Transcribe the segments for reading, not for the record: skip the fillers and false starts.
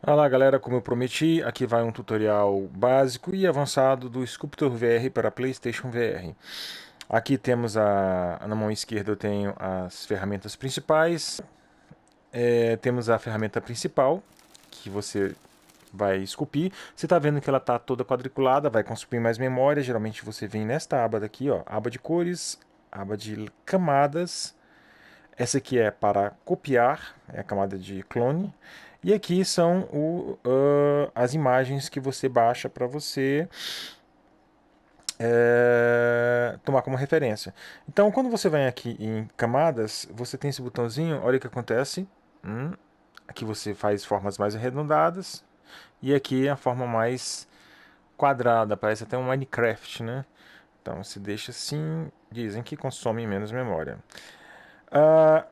Olá galera, como eu prometi, aqui vai um tutorial básico e avançado do Sculptor VR para PlayStation VR. Aqui temos na mão esquerda eu tenho as ferramentas principais. Temos a ferramenta principal, que você vai esculpir. Você está vendo que ela está toda quadriculada, vai consumir mais memória. Geralmente você vem nesta aba daqui, ó, aba de cores, aba de camadas. Essa aqui é para copiar, é a camada de clone. E aqui são as imagens que você baixa para você tomar como referência. Então, quando você vem aqui em camadas, você tem esse botãozinho, olha o que acontece. Aqui você faz formas mais arredondadas. E aqui a forma mais quadrada, parece até um Minecraft, né? Então, se deixa assim, dizem que consome menos memória. Ah,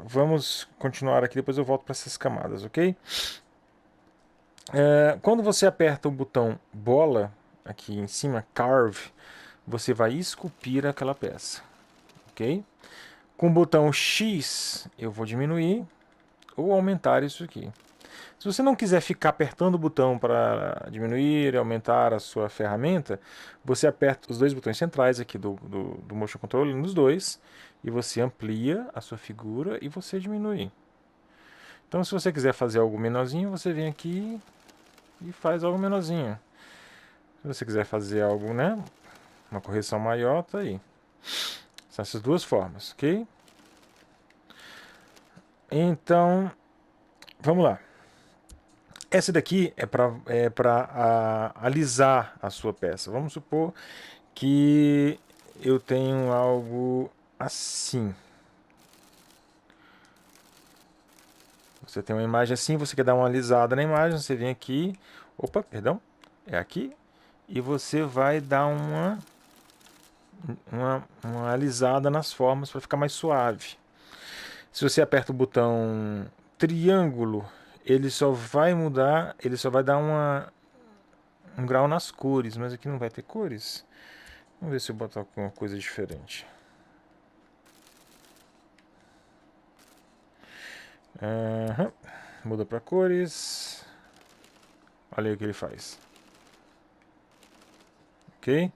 Vamos continuar aqui, depois eu volto para essas camadas, ok? Quando você aperta o botão bola, aqui em cima, Carve, você vai esculpir aquela peça, ok? Com o botão X, eu vou diminuir ou aumentar isso aqui. Se você não quiser ficar apertando o botão para diminuir e aumentar a sua ferramenta, você aperta os dois botões centrais aqui do Motion Control, nos dois, e você amplia a sua figura e você diminui. Então, se você quiser fazer algo menorzinho, você vem aqui e faz algo menorzinho. Se você quiser fazer algo, né, uma correção maior, tá aí. São essas duas formas, ok? Então, vamos lá. Essa daqui é para alisar a sua peça. Vamos supor que eu tenho algo assim. Você tem uma imagem assim, você quer dar uma alisada na imagem, você vem aqui, opa, perdão, é aqui, e você vai dar uma alisada nas formas para ficar mais suave. Se você aperta o botão triângulo, ele só vai mudar, ele só vai dar um grau nas cores, mas aqui não vai ter cores. Vamos ver se eu botar alguma coisa diferente. Uhum. Muda para cores. Olha aí o que ele faz. Ok?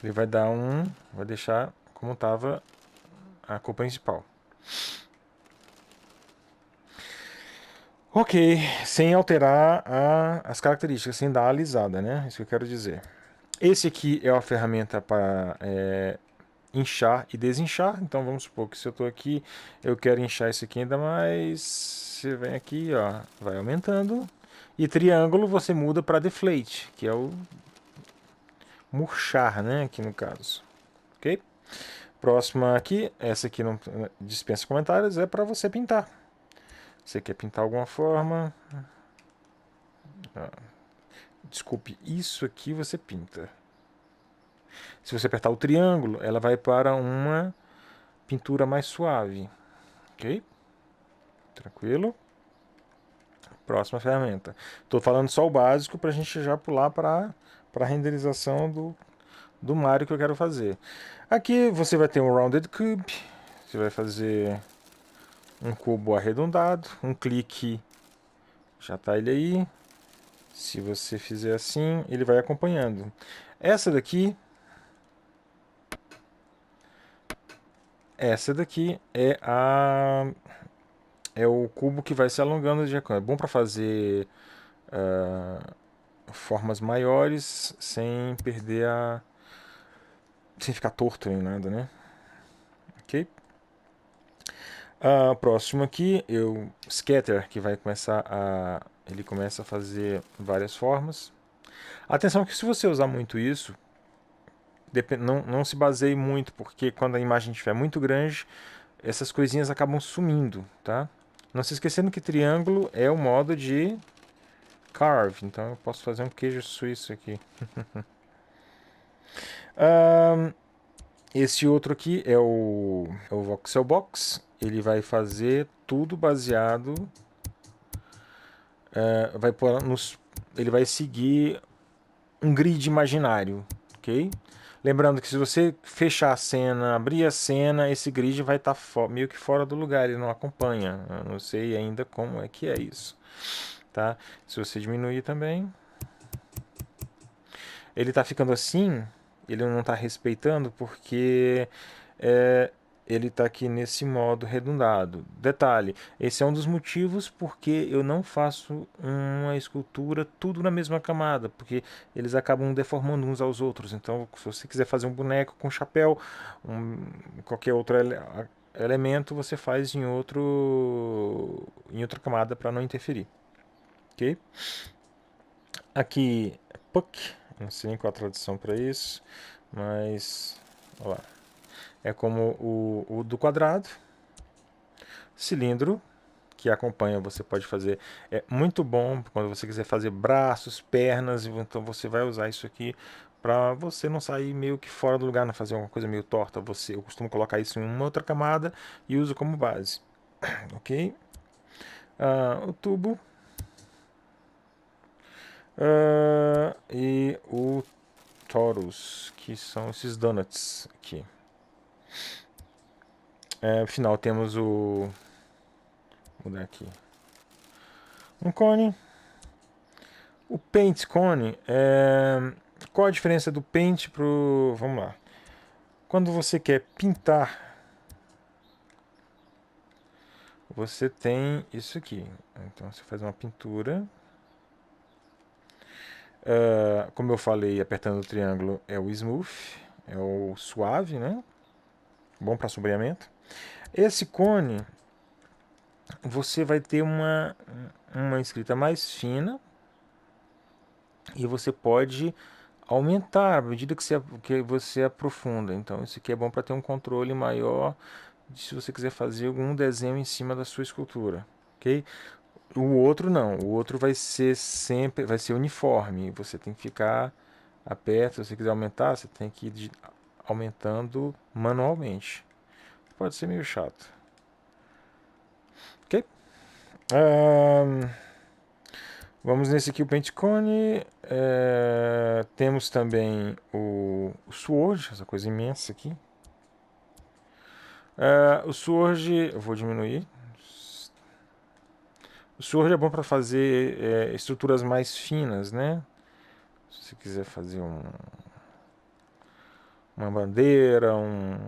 Ele vai dar vai deixar como estava a cor principal. Ok, sem alterar as características, sem dar a alisada, né? Isso que eu quero dizer. Esse aqui é uma ferramenta para inchar e desinchar. Então vamos supor que se eu estou aqui, eu quero inchar isso aqui ainda mais. Você vem aqui, ó, vai aumentando. E triângulo você muda para deflate, que é o murchar, né? Aqui no caso. Ok? Próxima aqui, essa aqui não dispensa comentários, é para você pintar. Você quer pintar alguma forma? Desculpe, isso aqui você pinta. Se você apertar o triângulo, ela vai para uma pintura mais suave. Ok? Tranquilo? Próxima ferramenta. Estou falando só o básico para a gente já pular para a renderização do Mario que eu quero fazer. Aqui você vai ter um Rounded Cube. Você vai fazer um cubo arredondado. Um clique, já está ele aí. Se você fizer assim, ele vai acompanhando. Essa daqui é o cubo que vai se alongando de acordo. É bom para fazer formas maiores sem perder sem ficar torto nem nada, né? Ok? Próximo aqui, Scatter, que vai começar ele começa a fazer várias formas. Atenção que se você usar muito isso, não se baseie muito, porque quando a imagem estiver muito grande, essas coisinhas acabam sumindo, tá? Não se esquecendo que triângulo é o modo de carve, então eu posso fazer um queijo suíço aqui. Esse outro aqui é o Voxel Box. Ele vai fazer tudo baseado. Vai pôr ele vai seguir um grid imaginário, ok? Lembrando que se você fechar a cena, abrir a cena, esse grid vai estar meio que fora do lugar, ele não acompanha. Eu não sei ainda como é que é isso, tá? Se você diminuir também, ele está ficando assim, ele não está respeitando porque é, ele está aqui nesse modo redundado. Detalhe, esse é um dos motivos porque eu não faço uma escultura tudo na mesma camada, porque eles acabam deformando uns aos outros. Então, se você quiser fazer um boneco com chapéu, qualquer outro elemento, você faz em outra camada para não interferir, ok? Aqui, puck, não sei nem qual a tradução para isso, mas olha lá. É como o do quadrado, cilindro, que acompanha, você pode fazer. É muito bom quando você quiser fazer braços, pernas, então você vai usar isso aqui para você não sair meio que fora do lugar, não fazer uma coisa meio torta. Eu costumo colocar isso em uma outra camada e uso como base, ok? O tubo e o torus, que são esses donuts aqui. No final temos o... Vou mudar aqui. Um cone. O paint cone, qual a diferença do paint pro... Vamos lá. Quando você quer pintar, você tem isso aqui. Então você faz uma pintura. Como eu falei, apertando o triângulo é o smooth, é o suave, né? Bom para sombreamento. Esse cone, você vai ter uma escrita mais fina e você pode aumentar à medida que você aprofunda. Então isso aqui é bom para ter um controle maior se você quiser fazer algum desenho em cima da sua escultura, ok? O outro não, o outro vai ser sempre, vai ser uniforme. Você tem que ficar aperto. Se você quiser aumentar, você tem que ir aumentando manualmente. Pode ser meio chato, ok? Ahn, Vamos nesse aqui, o Pentacone. Temos também o Sword, essa coisa imensa aqui. O Sword, eu vou diminuir. O Sword é bom para fazer estruturas mais finas, né? Se você quiser fazer uma bandeira, um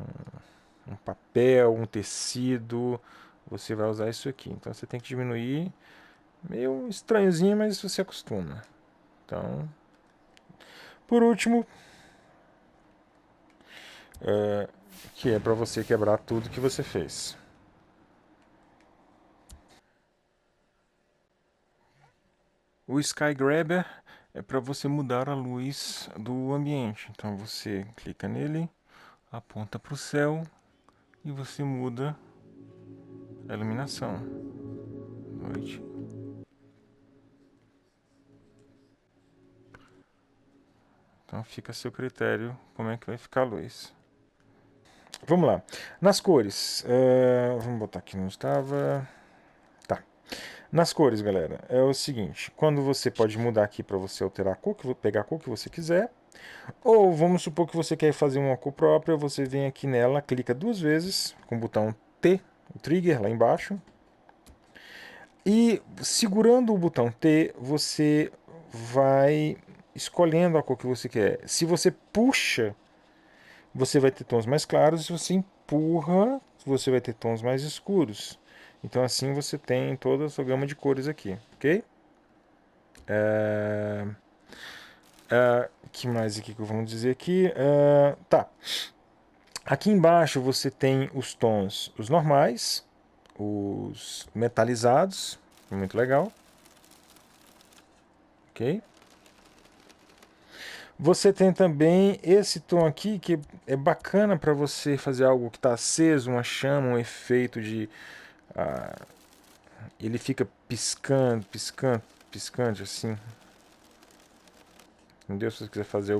papel, um tecido, você vai usar isso aqui. Então você tem que diminuir. Meio estranhozinho, mas você acostuma. Então, por último, que é para você quebrar tudo que você fez. O Sky Grabber é para você mudar a luz do ambiente. Então você clica nele, aponta para o céu e você muda a iluminação. Noite. Então fica a seu critério como é que vai ficar a luz. Vamos lá. Nas cores, vamos botar aqui onde estava. Tá. Nas cores, galera, é o seguinte: quando você pode mudar aqui para você alterar a cor, pegar a cor que você quiser, ou vamos supor que você quer fazer uma cor própria, você vem aqui nela, clica duas vezes com o botão T, o trigger lá embaixo, e segurando o botão T, você vai escolhendo a cor que você quer. Se você puxa, você vai ter tons mais claros, se você empurra, você vai ter tons mais escuros. Então assim você tem toda a sua gama de cores aqui, ok? Que mais aqui que vamos dizer aqui? Tá. Aqui embaixo você tem os tons, os normais, os metalizados, muito legal, ok? Você tem também esse tom aqui que é bacana para você fazer algo que está aceso, uma chama, um efeito de ele fica piscando, piscando, piscante assim. Entendeu? Se você quiser fazer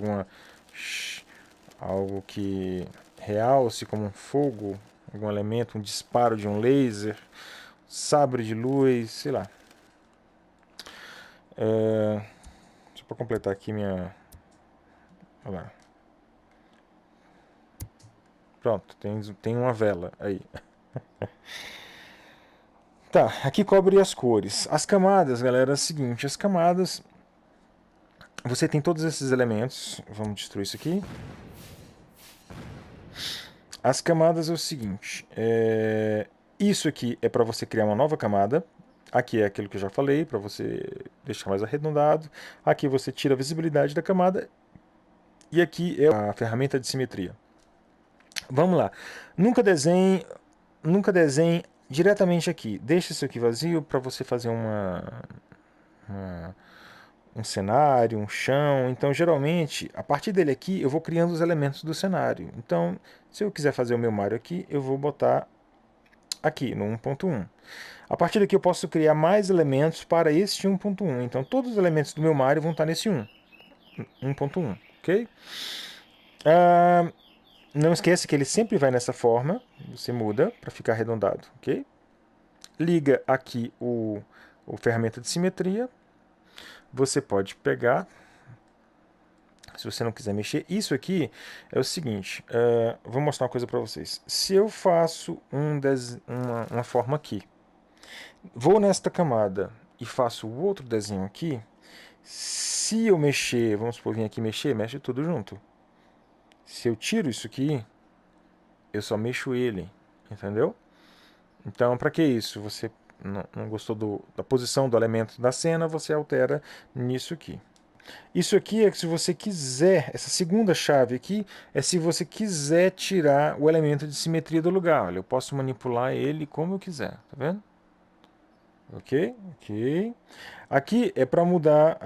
algo que realce como um fogo, algum elemento, um disparo de um laser, sabre de luz, sei lá. Só para completar aqui minha... Olha lá. Pronto, tem uma vela aí. Tá, aqui cobre as cores. As camadas, galera, é o seguinte, as camadas, você tem todos esses elementos, vamos destruir isso aqui. As camadas é o seguinte, isso aqui é para você criar uma nova camada, aqui é aquilo que eu já falei, para você deixar mais arredondado, aqui você tira a visibilidade da camada, e aqui é a ferramenta de simetria. Vamos lá, nunca desenhe diretamente aqui, deixa isso aqui vazio para você fazer um cenário, um chão. Então, geralmente, a partir dele aqui, eu vou criando os elementos do cenário. Então, se eu quiser fazer o meu Mario aqui, eu vou botar aqui no 1.1. A partir daqui eu posso criar mais elementos para este 1.1. Então, todos os elementos do meu Mario vão estar nesse 1.1, ok? Não esquece que ele sempre vai nessa forma. Você muda para ficar arredondado, ok? Liga aqui o ferramenta de simetria. Você pode pegar, se você não quiser mexer. Isso aqui é o seguinte, vou mostrar uma coisa para vocês. Se eu faço uma forma aqui, vou nesta camada e faço o outro desenho aqui, se eu mexer, vamos supor, vir aqui mexer, mexe tudo junto. Se eu tiro isso aqui, eu só mexo ele, entendeu? Então, para que isso? Você não gostou da posição do elemento da cena, você altera nisso aqui. Isso aqui é que se você quiser, essa segunda chave aqui, é se você quiser tirar o elemento de simetria do lugar. Olha, eu posso manipular ele como eu quiser, tá vendo? Ok, ok. Aqui é para mudar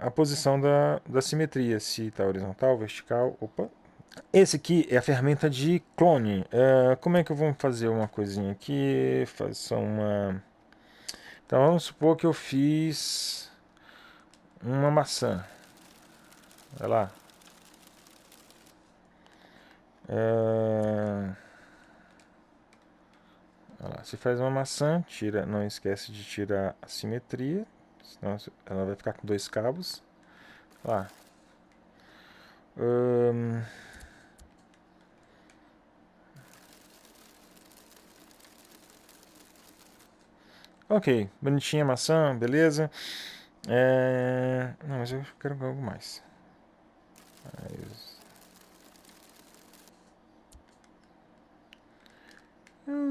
a posição da simetria, se está horizontal, vertical, opa. Esse aqui é a ferramenta de clone. Como é que eu vou fazer uma coisinha aqui? Faça uma... Então vamos supor que eu fiz uma maçã. Vai lá. Olha lá, você faz uma maçã, não esquece de tirar a simetria, senão ela vai ficar com dois cabos. Lá. Ok, bonitinha a maçã, beleza. Não, mas eu quero algo mais.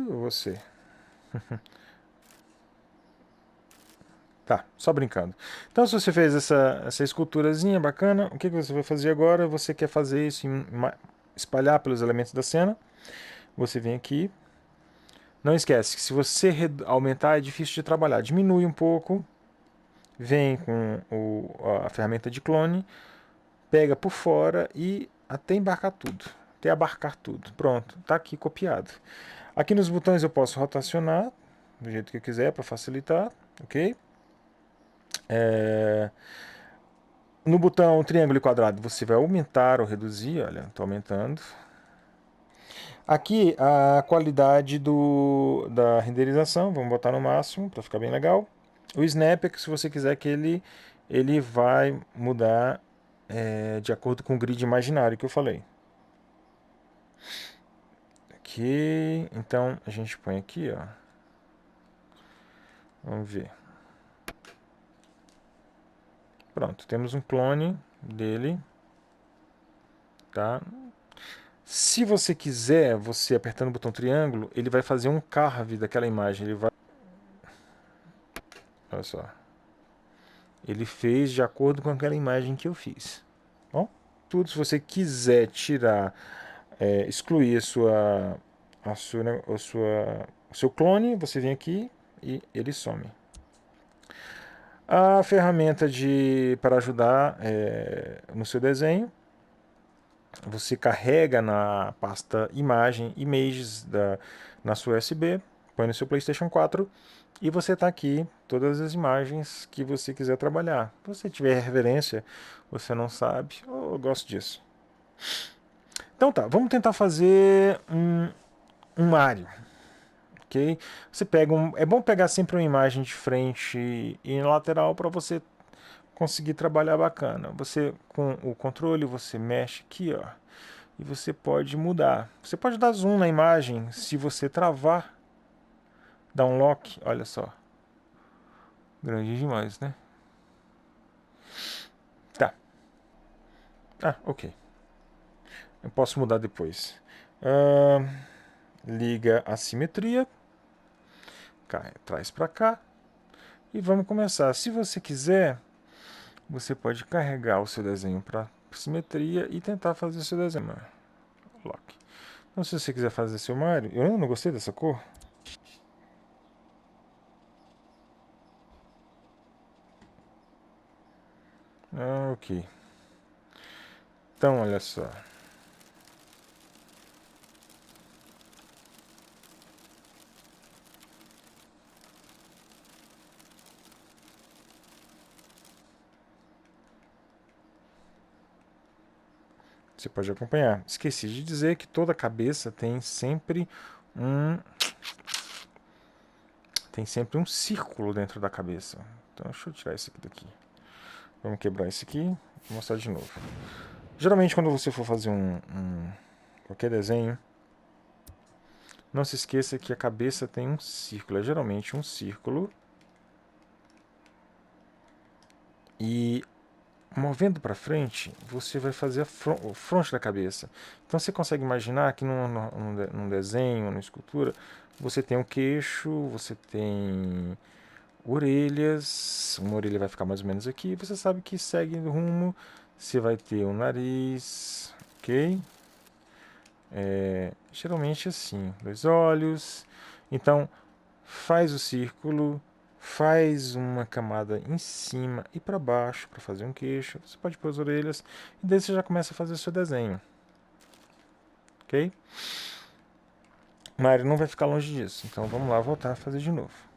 Você. Tá, só brincando. Então, se você fez essa esculturazinha bacana, o que você vai fazer agora? Você quer fazer isso, espalhar pelos elementos da cena. Você vem aqui. Não esquece que se você aumentar é difícil de trabalhar. Diminui um pouco. Vem com a ferramenta de clone. Pega por fora e até embarcar tudo. Até abarcar tudo. Pronto, tá aqui copiado. Aqui nos botões eu posso rotacionar do jeito que eu quiser para facilitar, ok? No botão triângulo e quadrado você vai aumentar ou reduzir, olha, estou aumentando. Aqui a qualidade da renderização, vamos botar no máximo para ficar bem legal. O snap é que se você quiser que ele vai mudar de acordo com o grid imaginário que eu falei. Aqui, então a gente põe aqui, ó. Vamos ver. Pronto, temos um clone dele, tá? Se você quiser, você apertando o botão triângulo, ele vai fazer um carve daquela imagem. Ele vai... Olha só. Ele fez de acordo com aquela imagem que eu fiz. Bom, tudo, se você quiser tirar, excluir o seu clone, você vem aqui e ele some. A ferramenta para ajudar no seu desenho, você carrega na pasta imagem, images na sua USB, põe no seu PlayStation 4 e você está aqui todas as imagens que você quiser trabalhar. Se você tiver referência, você não sabe, eu gosto disso. Então tá, vamos tentar fazer um Mario. Okay? Você pega é bom pegar sempre uma imagem de frente e lateral para você conseguir trabalhar bacana. Você com o controle você mexe aqui, ó. e você pode mudar. Você pode dar zoom na imagem se você travar, dar um lock, olha só. Grande demais, né? Tá. Ah, ok. Eu posso mudar depois. Liga a simetria. Traz para cá. E vamos começar. Se você quiser, você pode carregar o seu desenho para simetria e tentar fazer o seu desenho. Lock. Então, se você quiser fazer seu Mario, eu ainda não gostei dessa cor. Ok. Então, olha só. Você pode acompanhar. Esqueci de dizer que toda cabeça um tem sempre um círculo dentro da cabeça. Então, deixa eu tirar esse aqui daqui. Vamos quebrar esse aqui e mostrar de novo. Geralmente, quando você for fazer qualquer desenho, não se esqueça que a cabeça tem um círculo. É geralmente um círculo. E movendo para frente, você vai fazer o fronte da cabeça. Então você consegue imaginar que num desenho, numa escultura, você tem um queixo, você tem orelhas, uma orelha vai ficar mais ou menos aqui, você sabe que segue o rumo, você vai ter um nariz, ok? Geralmente assim, dois olhos. Então faz o círculo, faz uma camada em cima e para baixo para fazer um queixo. Você pode pôr as orelhas e daí você já começa a fazer o seu desenho, ok? Mário não vai ficar longe disso, então vamos lá voltar a fazer de novo.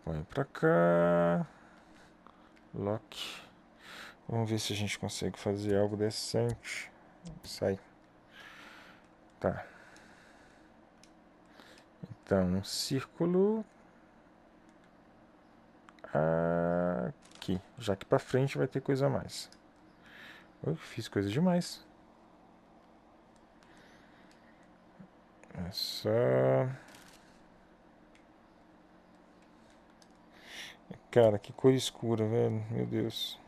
Põe para cá, lock. Vamos ver se a gente consegue fazer algo decente. Sai. Tá. Então, um círculo aqui. Já que para frente vai ter coisa a mais. Eu fiz coisa demais. É só... Cara, que cor escura, velho. Meu Deus.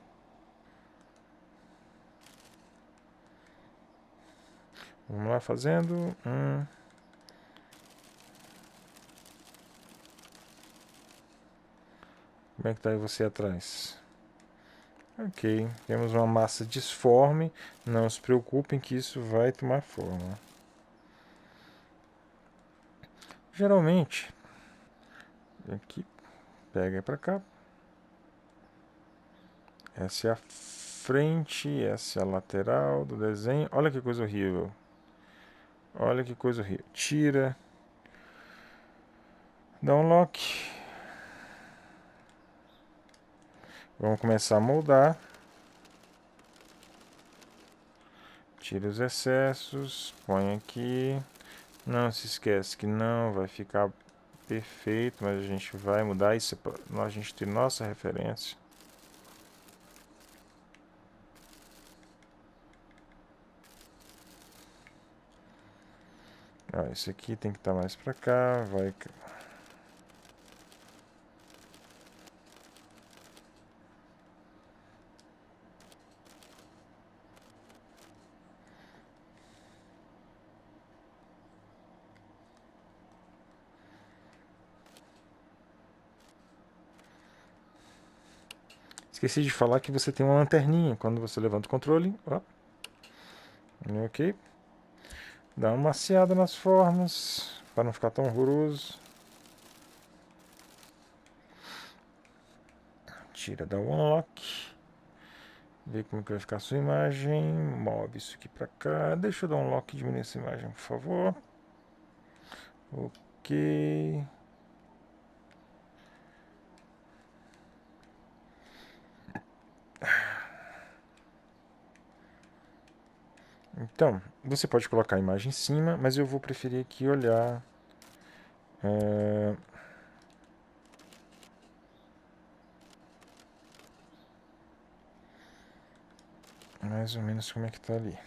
Vamos lá fazendo. Como é que tá aí você atrás? Ok, temos uma massa disforme. Não se preocupem que isso vai tomar forma. Geralmente, aqui, pega para cá. Essa é a frente, essa é a lateral do desenho. Olha que coisa horrível. Olha que coisa horrível. Tira. Dá um lock. Vamos começar a moldar. Tira os excessos. Põe aqui. Não se esquece que não vai ficar perfeito, mas a gente vai mudar isso para a gente ter nossa referência. Esse aqui tem que estar mais para cá. Vai. Esqueci de falar que você tem uma lanterninha quando você levanta o controle. Ó. Ok. Dá uma maciada nas formas para não ficar tão horroroso. Tira, dá um unlock. Vê como que vai ficar a sua imagem. Move isso aqui para cá. Deixa eu dar um lock e diminuir essa imagem, por favor. Ok. Então, você pode colocar a imagem em cima, mas eu vou preferir aqui olhar mais ou menos como é que tá ali.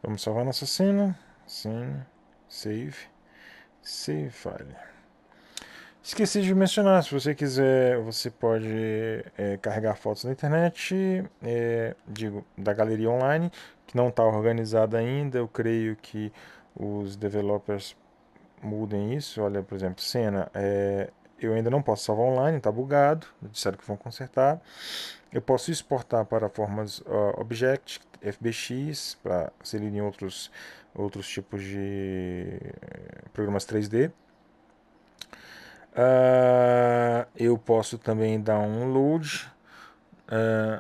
Vamos salvar nossa cena. Cena. Save. Save file. Esqueci de mencionar, se você quiser, você pode carregar fotos na internet, digo, da galeria online, que não está organizada ainda. Eu creio que os developers mudem isso. Olha, por exemplo, cena, eu ainda não posso salvar online, está bugado, disseram que vão consertar. Eu posso exportar para formas Object, FBX, para serem outros tipos de programas 3D. Eu posso também dar um load.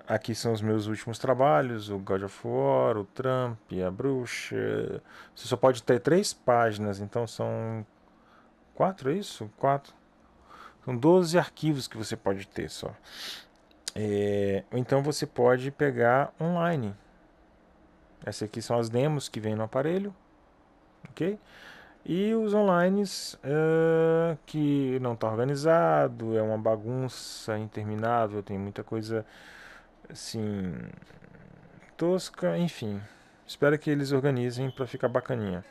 Aqui são os meus últimos trabalhos: o God of War, o Trump, a Bruxa. Você só pode ter 3 páginas, então são 4, é isso? 4. São 12 arquivos que você pode ter só. Então você pode pegar online. Essas aqui são as demos que vem no aparelho, ok? E os online que não está organizado, é uma bagunça interminável, tem muita coisa assim tosca, enfim. Espero que eles organizem para ficar bacaninha.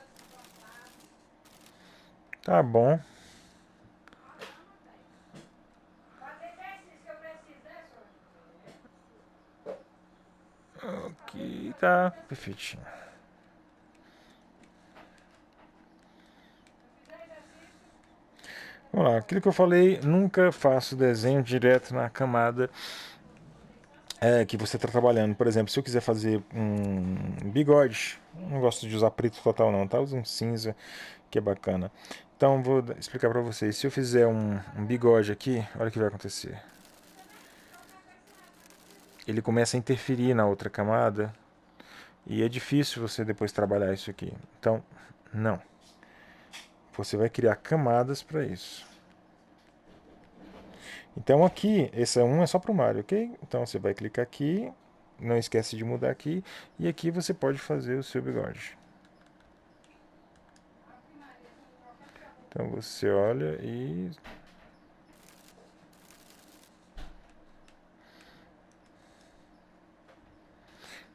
Tá bom. Ok, tá perfeitinho. Vamos lá, aquilo que eu falei, nunca faço desenho direto na camada que você está trabalhando. Por exemplo, se eu quiser fazer um bigode, não gosto de usar preto total não, tá? Usa um cinza, que é bacana. Então vou explicar para vocês. Se eu fizer um bigode aqui, olha o que vai acontecer. Ele começa a interferir na outra camada e é difícil você depois trabalhar isso aqui. Então, não. Você vai criar camadas para isso. Então aqui, esse é só para o Mario, ok? Então você vai clicar aqui, não esquece de mudar aqui, e aqui você pode fazer o seu bigode. Então você olha e...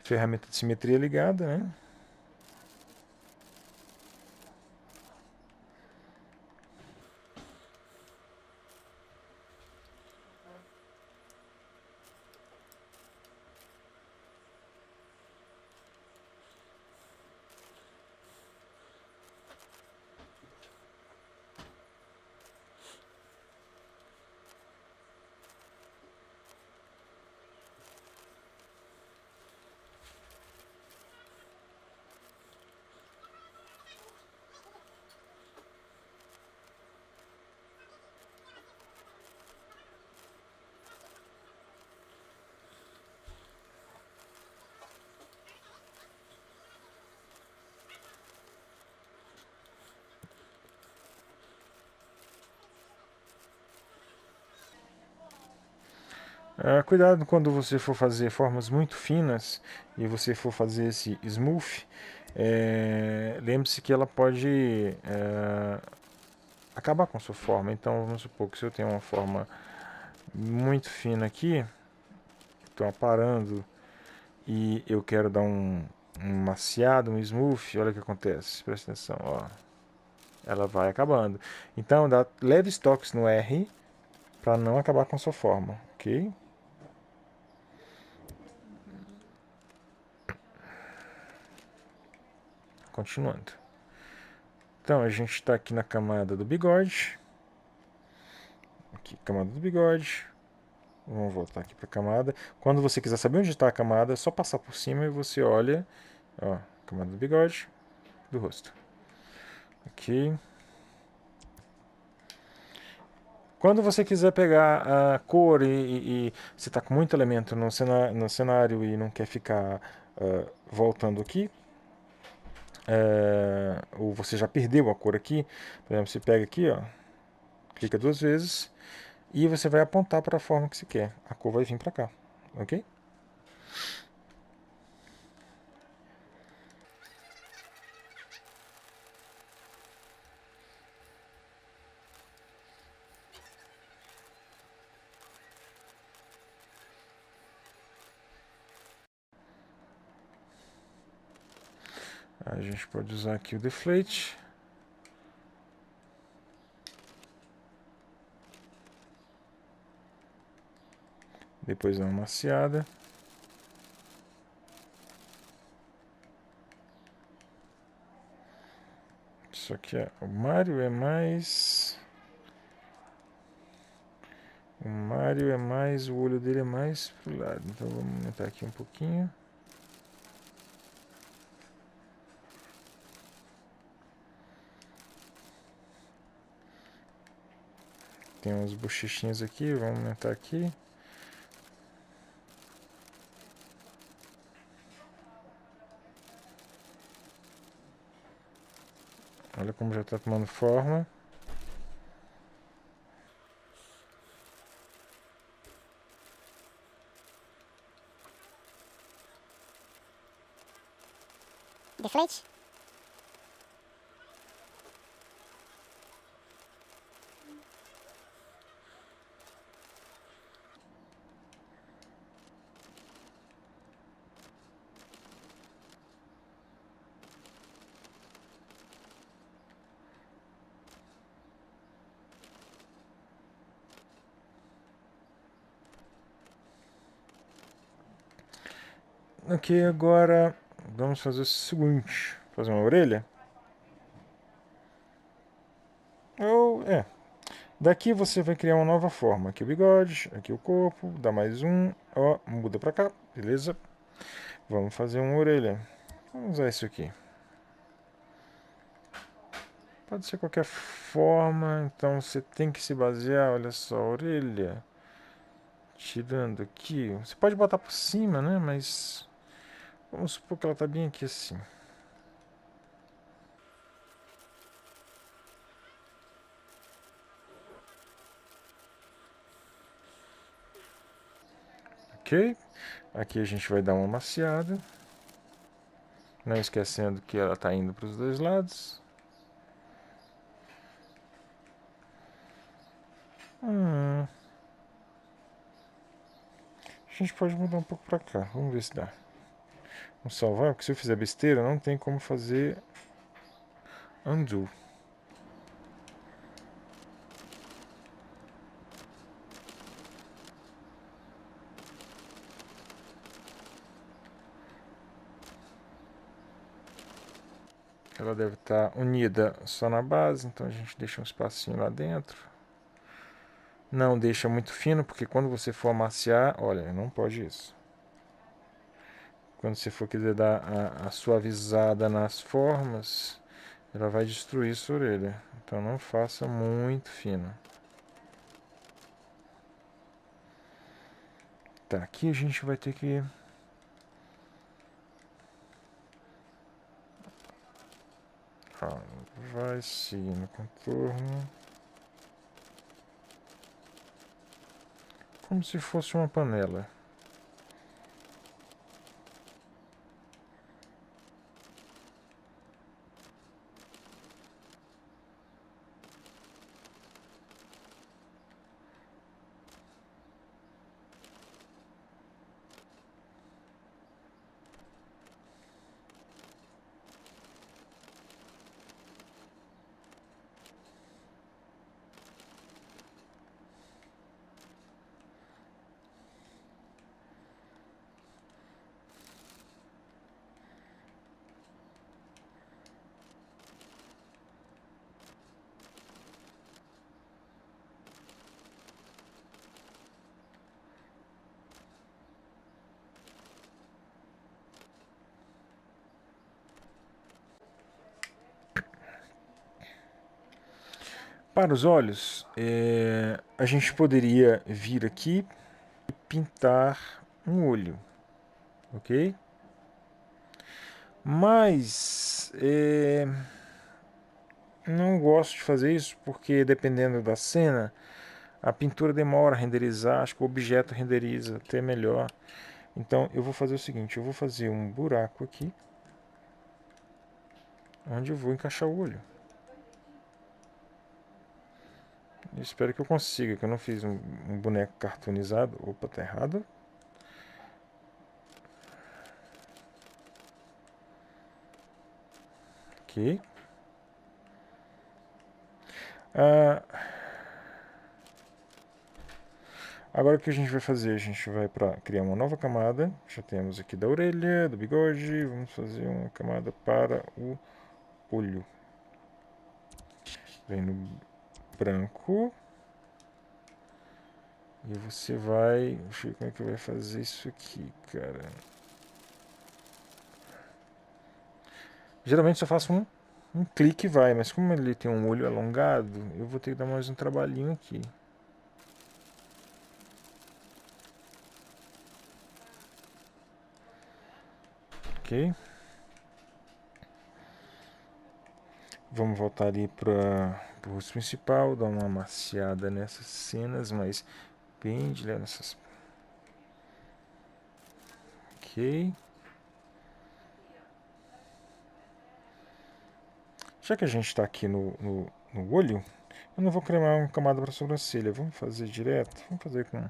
ferramenta de simetria ligada, né? Cuidado quando você for fazer formas muito finas e você for fazer esse smooth, lembre-se que ela pode acabar com a sua forma. Então vamos supor que se eu tenho uma forma muito fina aqui, estou aparando e eu quero dar um maciado, um smooth, olha o que acontece, presta atenção, ó. Ela vai acabando. Então dá leves toques no R para não acabar com a sua forma, ok? Continuando. Então a gente está aqui na camada do bigode. Aqui, camada do bigode. Vamos voltar aqui para a camada. Quando você quiser saber onde está a camada, é só passar por cima e você olha. Ó, camada do bigode, do rosto. Aqui. Quando você quiser pegar a cor e você está com muito elemento no cenário e não quer ficar voltando aqui, ou você já perdeu a cor aqui, por exemplo, você pega aqui, ó, clica 2 vezes e você vai apontar para a forma que você quer. A cor vai vir para cá, ok? A gente pode usar aqui o deflate. Depois dá uma maciada. Só que o Mario é mais... O Mario é mais... O olho dele é mais pro lado. Então vamos aumentar aqui um pouquinho. Tem umas bochechinhas aqui, vamos aumentar aqui. Olha como já está tomando forma. Deflate. Ok, agora vamos fazer o seguinte. Fazer uma orelha. Daqui você vai criar uma nova forma. Aqui o bigode, aqui o corpo, dá mais um, ó, muda pra cá, beleza? Vamos fazer uma orelha. Vamos usar isso aqui. Pode ser qualquer forma, então você tem que se basear, olha só, a orelha. Tirando aqui, você pode botar por cima, né? Mas vamos supor que ela tá bem aqui assim. Ok? Aqui a gente vai dar uma maciada. Não esquecendo que ela está indo para os dois lados. A gente pode mudar um pouco para cá. Vamos ver se dá. Vamos salvar, porque se eu fizer besteira, não tem como fazer undo. Ela deve estar unida só na base, então a gente deixa um espacinho lá dentro. Não deixa muito fino, porque quando você for amaciar, olha, não pode isso. Quando você for quiser dar a suavizada nas formas, ela vai destruir sua orelha. Então não faça muito fino. Tá, aqui a gente vai ter que... vai seguir no contorno. Como se fosse uma panela. Para os olhos, a gente poderia vir aqui e pintar um olho, ok? Mas não gosto de fazer isso porque dependendo da cena, a pintura demora a renderizar, acho que o objeto renderiza até melhor. Então eu vou fazer o seguinte, eu vou fazer um buraco aqui, onde eu vou encaixar o olho. Eu espero que eu consiga, que eu não fiz um boneco cartoonizado. Opa, tá errado. Ok. Ah, agora o que a gente vai fazer? A gente vai para criar uma nova camada. Já temos aqui da orelha, do bigode. Vamos fazer uma camada para o olho. Vem no branco. E você vai... Deixa eu ver como é que vai fazer isso aqui, cara. Geralmente só faço um clique e vai, mas como ele tem um olho alongado, eu vou ter que dar mais um trabalhinho aqui. Ok? Vamos voltar ali para o rosto principal, dar uma amaciada nessas cenas, mas bem de leve nessas. Ok. Já que a gente está aqui no olho, eu não vou criar uma camada para sobrancelha. Vamos fazer direto? Vamos fazer com...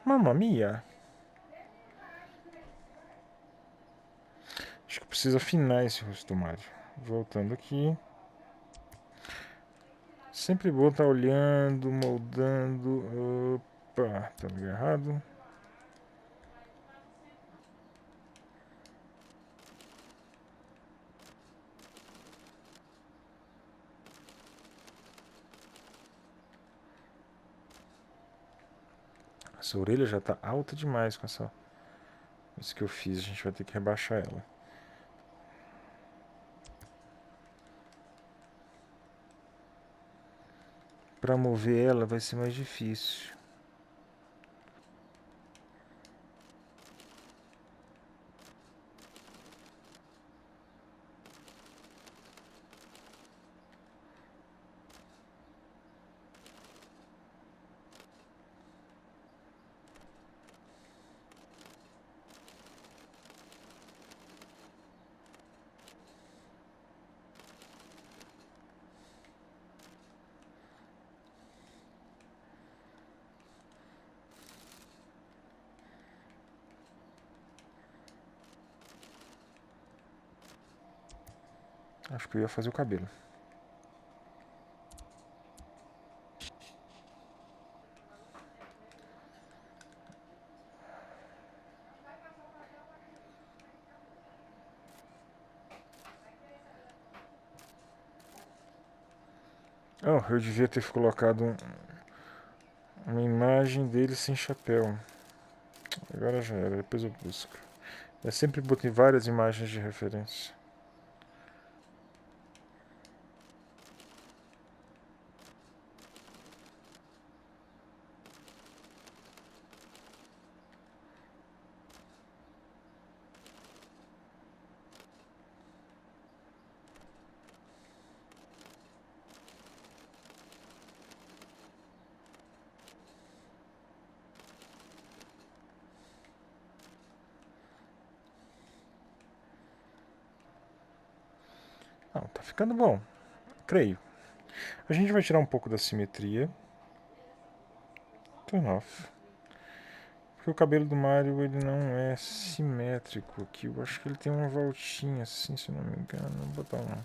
Mamma mia! Acho que precisa afinar esse rosto do Mario. Voltando aqui. Sempre vou estar olhando, moldando. Opa, tá errado. Essa orelha já tá alta demais com essa... Isso que eu fiz, a gente vai ter que rebaixar ela. Para mover ela vai ser mais difícil. Acho que eu ia fazer o cabelo. Oh, eu devia ter colocado uma imagem dele sem chapéu. Agora já era, depois eu busco. Eu sempre botei várias imagens de referência. Não, tá ficando bom. Creio. A gente vai tirar um pouco da simetria. Turn off. Porque o cabelo do Mario ele não é simétrico aqui. Eu acho que ele tem uma voltinha assim, se eu não me engano. Vou botar um.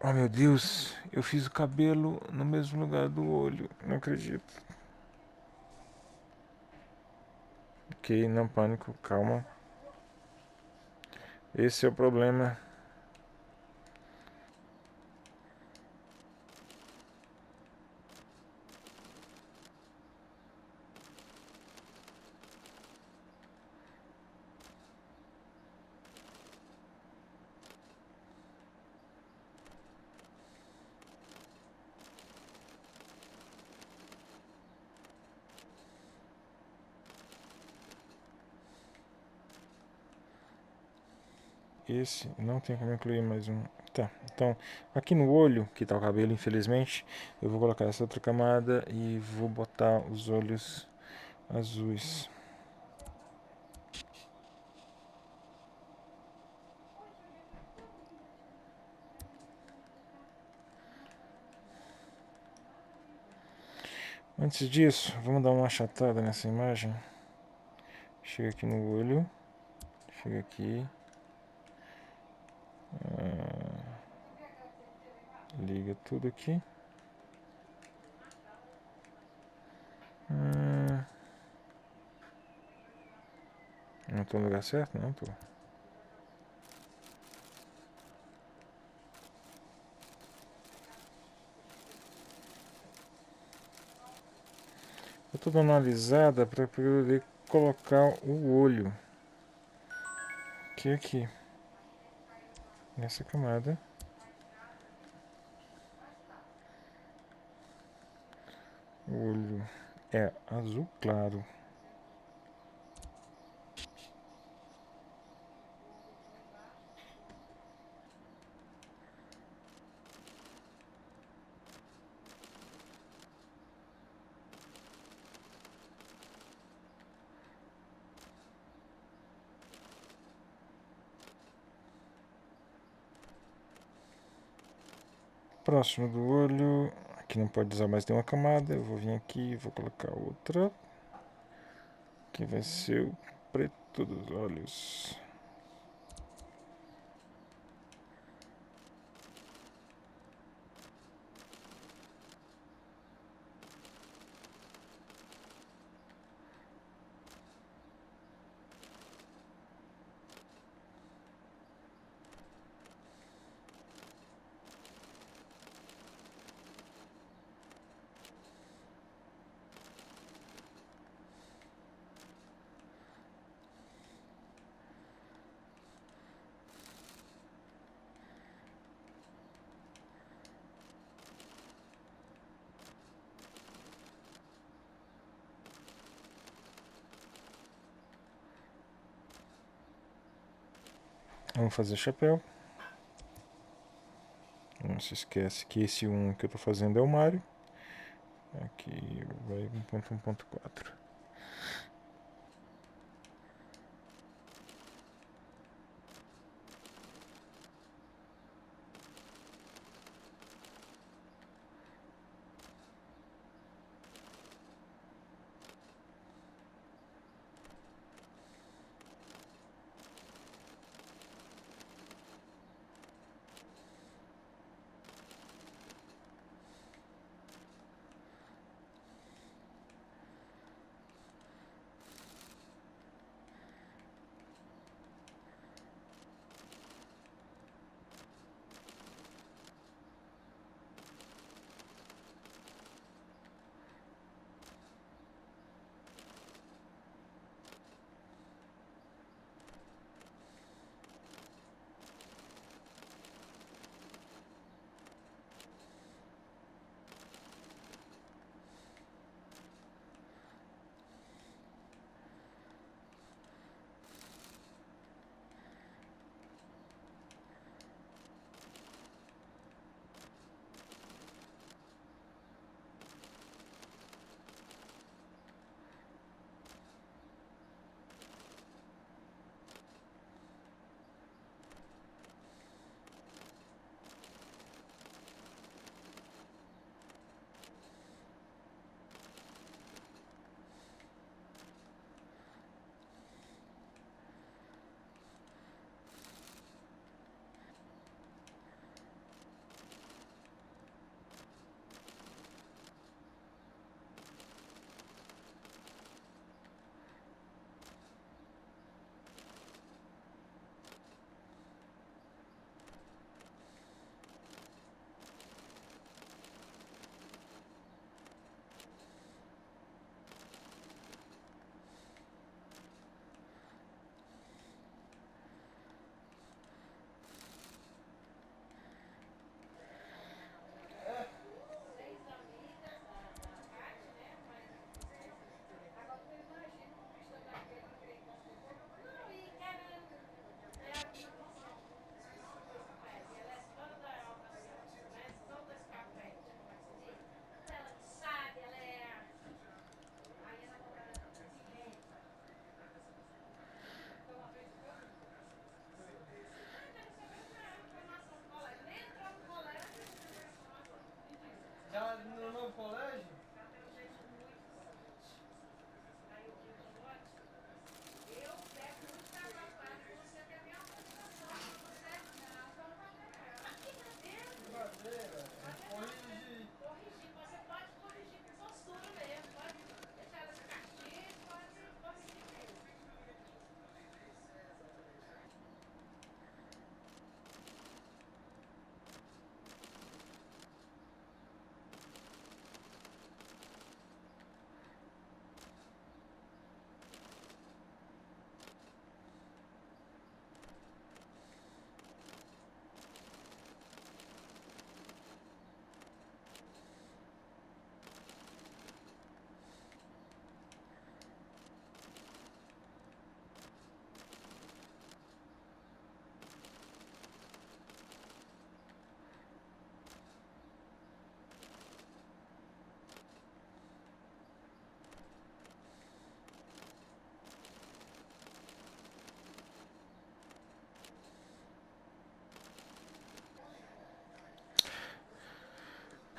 Oh meu Deus, eu fiz o cabelo no mesmo lugar do olho. Não acredito. Ok, não pânico, calma. Esse é o problema. esse. Não tem como incluir mais um. Tá, então aqui no olho, que tá o cabelo, infelizmente, eu vou colocar essa outra camada e vou botar os olhos azuis. Antes disso, vamos dar uma achatada nessa imagem. Chega aqui no olho, chega aqui, liga tudo aqui. Não tô no lugar certo? Não tô. Eu tô dando uma alisada para poder colocar o olho. Que aqui. Nessa camada. O olho é azul claro. Próximo do olho. Aqui não pode usar mais nenhuma camada. Eu vou vir aqui e vou colocar outra. Que vai ser o preto dos olhos. Vamos fazer chapéu. Não se esquece que esse 1 que eu estou fazendo é o Mario. Aqui vai 1.1.4.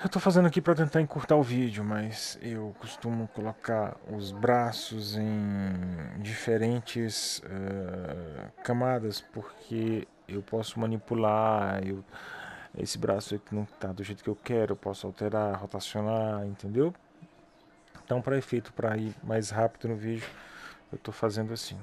Eu tô fazendo aqui para tentar encurtar o vídeo, mas eu costumo colocar os braços em diferentes camadas, porque eu posso manipular, esse braço aqui não tá do jeito que eu quero, eu posso alterar, rotacionar, entendeu? Então, para efeito, para ir mais rápido no vídeo, eu tô fazendo assim.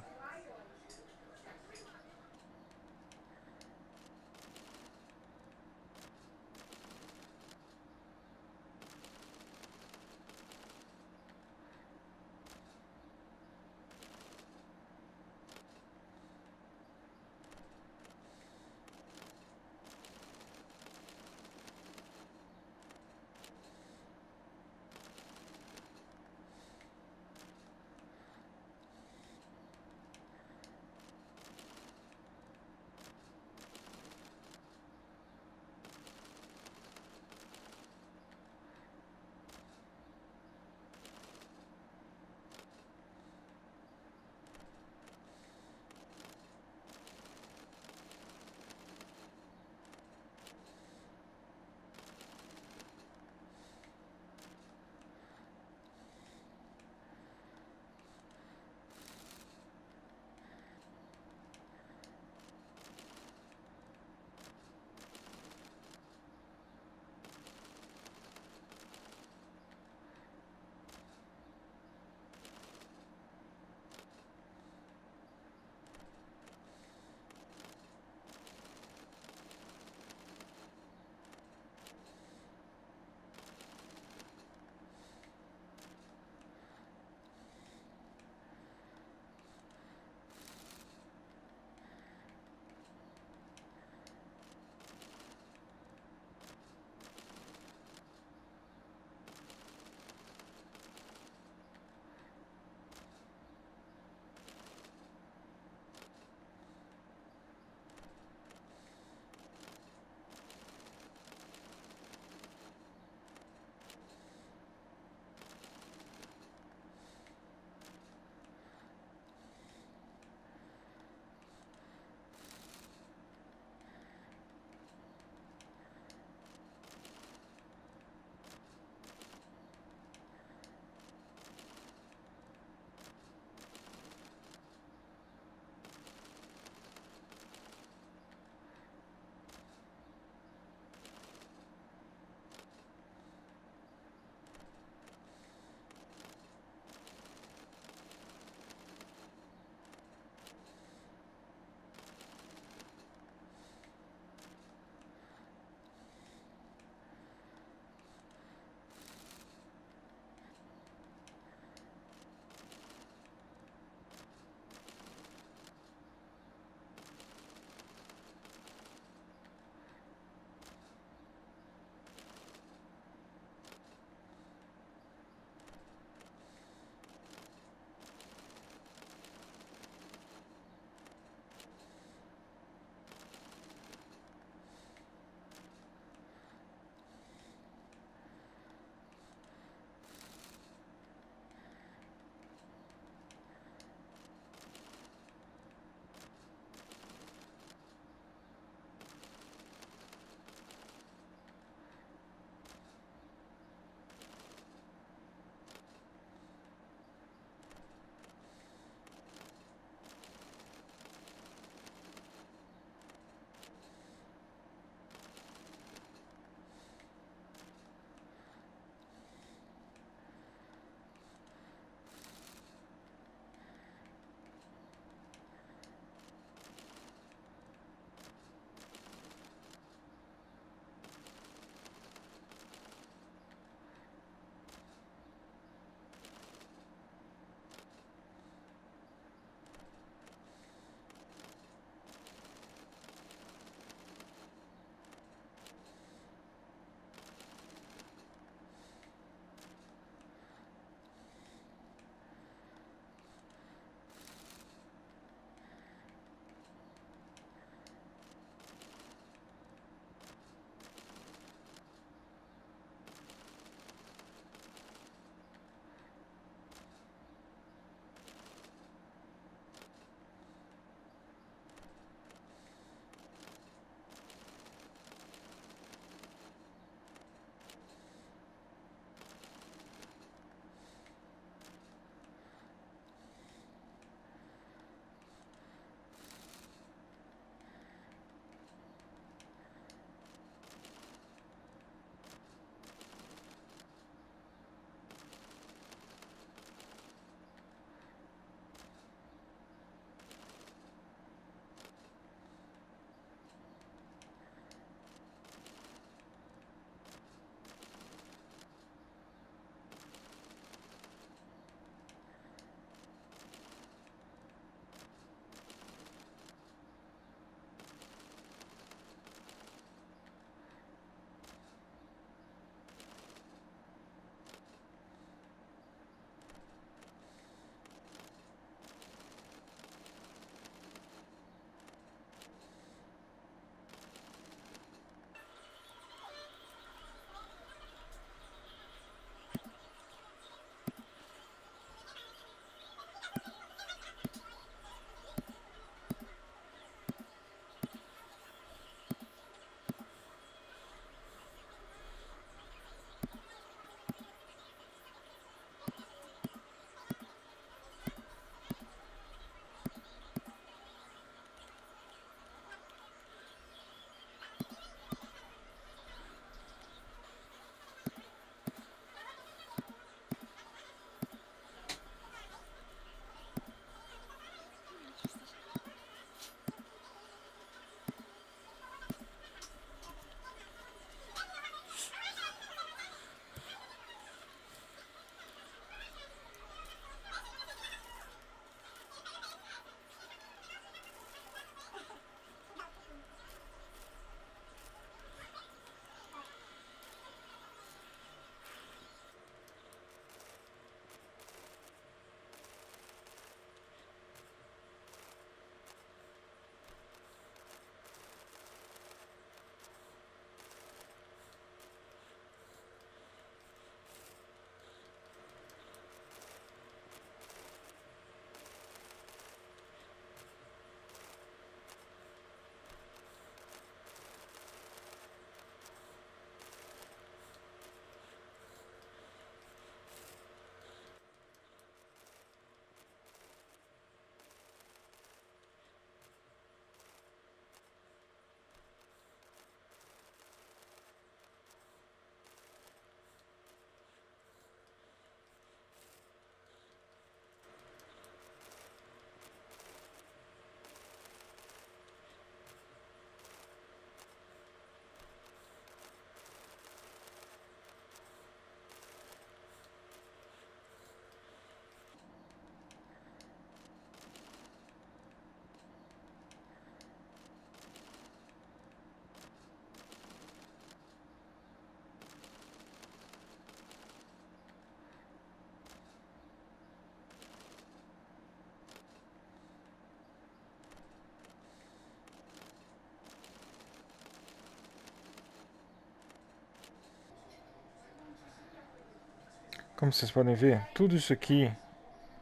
Como vocês podem ver, tudo isso aqui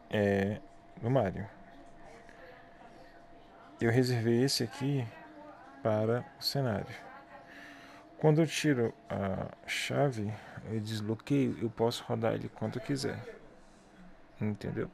é do Mario. Eu reservei esse aqui para o cenário. Quando eu tiro a chave, eu desbloqueio, eu posso rodar ele quanto eu quiser. Entendeu?